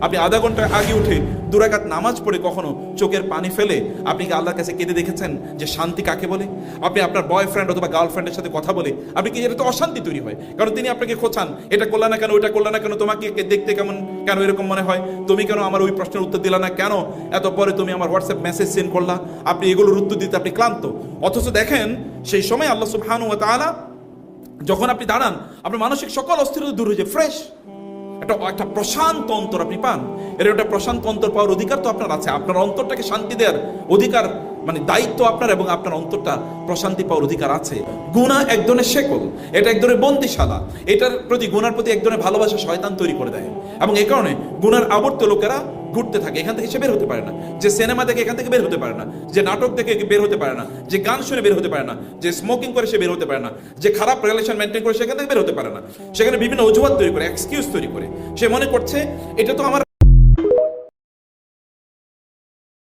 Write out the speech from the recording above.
আপনি আধা ঘন্টা আগে উঠে 2 রাকাত নামাজ পড়ে কখনো চোখের পানি ফেলে আপনি কি আল্লাহর কাছে কেঁদে দেখেছেন যে শান্তি কাকে বলে? আপনি আপনার বয়ফ্রেন্ড অথবা গার্লফ্রেন্ডের সাথে কথা বলে আপনি কি, এটা তো অশান্তি তৈরি হয়, কারণ তিনি আপনাকে খোঁচান, এটা করলা না কেন, ওইটা করলা না কেন, তোমাকে দেখতে কেমন, কেন এরকম মনে হয়, তুমি কেন আমার ওই প্রশ্নের উত্তর দিলা না, কেন এত পরে তুমি আমার হোয়াটসঅ্যাপ মেসেজ সেন্ড করলা, আপনি এগুলোর উত্তর দিতে আপনি ক্লান্ত। অথচ দেখেন সেই সময় আল্লাহ সুবহানাহু ওয়া তাআলা যখন আপনি দাঁড়ান, আপনার মানসিক সকল অস্থিরতা দূর হয়ে যায়, ফ্রেশ একটা প্রশান্ত অন্তর আপনি পান। এর একটা প্রশান্ত অন্তর পাওয়ার অধিকার তো আপনার আছে, আপনার অন্তরটাকে শান্তি দেওয়ার অধিকার, মানে দায়িত্ব আপনার, এবং আপনার অন্তরটা প্রশান্তি পাওয়ার অধিকার আছে। গুনাহ এক ধরনের শেকল, এটা এক ধরনের বন্দিশালা, এটার প্রতি, গুনার প্রতি এক ধরনের ভালোবাসা শয়তান তৈরি করে দেয়, এবং এই কারণে গুনার আবর্ত লোকেরা ঘুরতে থাকে, এখান থেকে সে বের হতে পারে না, যে সিনেমা দেখে এখান থেকে বের হতে পারে না, যে নাটক দেখে বের হতে পারে না, যে গান শুনে বের হতে পারে না, যে স্মোকিং করে সে বের হতে পারে না, যে খারাপ রিলেশন মেনটেন করে সেখান থেকে বের হতে পারে না, সেখানে বিভিন্ন অজুহাত তৈরি করে, এক্সকিউজ তৈরি করে, সে মনে করছে এটা তো আমার